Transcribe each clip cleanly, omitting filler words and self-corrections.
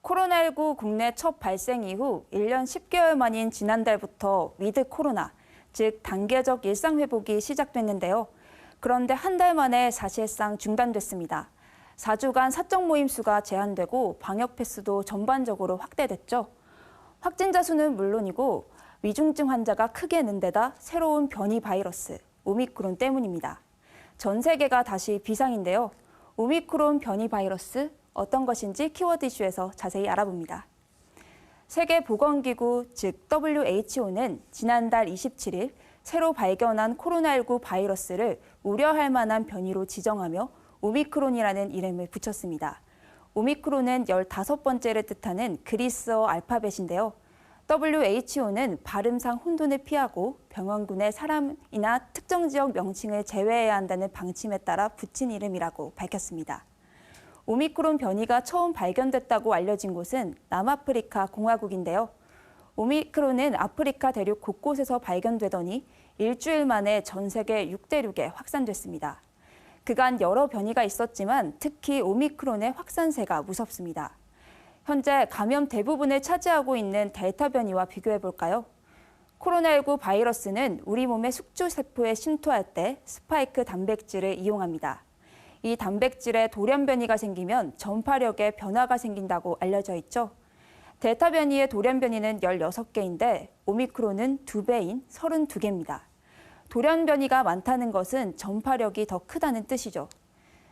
코로나19 국내 첫 발생 이후 1년 10개월 만인 지난달부터 위드 코로나, 즉 단계적 일상 회복이 시작됐는데요. 그런데 한 달 만에 사실상 중단됐습니다. 4주간 사적 모임 수가 제한되고 방역 패스도 전반적으로 확대됐죠. 확진자 수는 물론이고 위중증 환자가 크게 는 데다 새로운 변이 바이러스, 오미크론 때문입니다. 전 세계가 다시 비상인데요. 오미크론 변이 바이러스, 어떤 것인지 키워드 이슈에서 자세히 알아봅니다. 세계보건기구, 즉 WHO는 지난달 27일 새로 발견한 코로나19 바이러스를 우려할 만한 변이로 지정하며 오미크론이라는 이름을 붙였습니다. 오미크론은 15번째를 뜻하는 그리스어 알파벳인데요. WHO는 발음상 혼돈을 피하고 병원군의 사람이나 특정 지역 명칭을 제외해야 한다는 방침에 따라 붙인 이름이라고 밝혔습니다. 오미크론 변이가 처음 발견됐다고 알려진 곳은 남아프리카 공화국인데요. 오미크론은 아프리카 대륙 곳곳에서 발견되더니 일주일 만에 전 세계 6대륙에 확산됐습니다. 그간 여러 변이가 있었지만 특히 오미크론의 확산세가 무섭습니다. 현재 감염 대부분을 차지하고 있는 델타 변이와 비교해볼까요? 코로나19 바이러스는 우리 몸의 숙주세포에 침투할 때 스파이크 단백질을 이용합니다. 이 단백질에 돌연 변이가 생기면 전파력에 변화가 생긴다고 알려져 있죠. 델타 변이의 돌연 변이는 16개인데 오미크론은 2배인 32개입니다. 돌연 변이가 많다는 것은 전파력이 더 크다는 뜻이죠.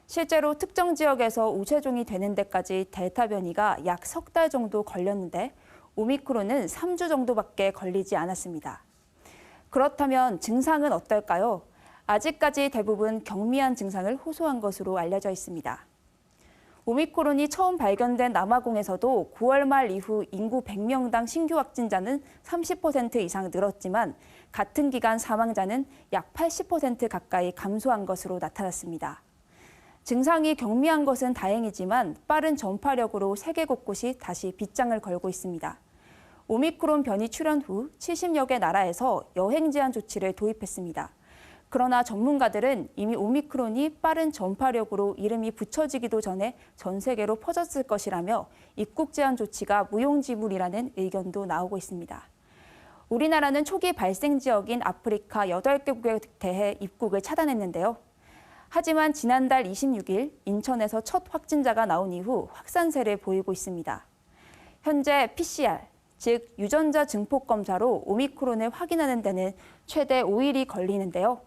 실제로 특정 지역에서 우세종이 되는 데까지 델타 변이가 약 석 달 정도 걸렸는데 오미크론은 3주 정도밖에 걸리지 않았습니다. 그렇다면 증상은 어떨까요? 아직까지 대부분 경미한 증상을 호소한 것으로 알려져 있습니다. 오미크론이 처음 발견된 남아공에서도 9월 말 이후 인구 100명당 신규 확진자는 30% 이상 늘었지만 같은 기간 사망자는 약 80% 가까이 감소한 것으로 나타났습니다. 증상이 경미한 것은 다행이지만 빠른 전파력으로 세계 곳곳이 다시 빗장을 걸고 있습니다. 오미크론 변이 출현 후 70여 개 나라에서 여행 제한 조치를 도입했습니다. 그러나 전문가들은 이미 오미크론이 빠른 전파력으로 이름이 붙여지기도 전에 전 세계로 퍼졌을 것이라며 입국 제한 조치가 무용지물이라는 의견도 나오고 있습니다. 우리나라는 초기 발생 지역인 아프리카 8개국에 대해 입국을 차단했는데요. 하지만 지난달 26일 인천에서 첫 확진자가 나온 이후 확산세를 보이고 있습니다. 현재 PCR, 즉 유전자 증폭 검사로 오미크론을 확인하는 데는 최대 5일이 걸리는데요.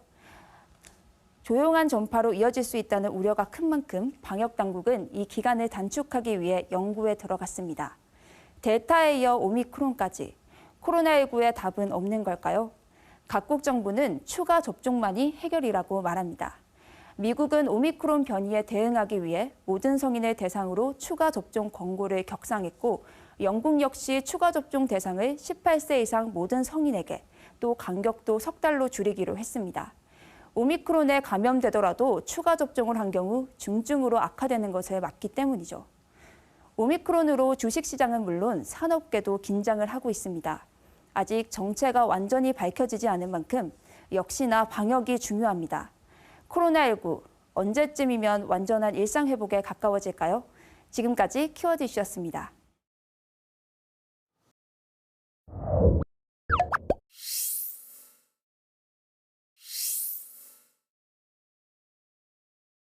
조용한 전파로 이어질 수 있다는 우려가 큰 만큼 방역 당국은 이 기간을 단축하기 위해 연구에 들어갔습니다. 델타에 이어 오미크론까지 코로나19의 답은 없는 걸까요? 각국 정부는 추가 접종만이 해결이라고 말합니다. 미국은 오미크론 변이에 대응하기 위해 모든 성인을 대상으로 추가 접종 권고를 격상했고 영국 역시 추가 접종 대상을 18세 이상 모든 성인에게 또 간격도 석 달로 줄이기로 했습니다. 오미크론에 감염되더라도 추가 접종을 한 경우 중증으로 악화되는 것을 막기 때문이죠. 오미크론으로 주식시장은 물론 산업계도 긴장을 하고 있습니다. 아직 정체가 완전히 밝혀지지 않은 만큼 역시나 방역이 중요합니다. 코로나19, 언제쯤이면 완전한 일상 회복에 가까워질까요? 지금까지 키워드 이슈였습니다.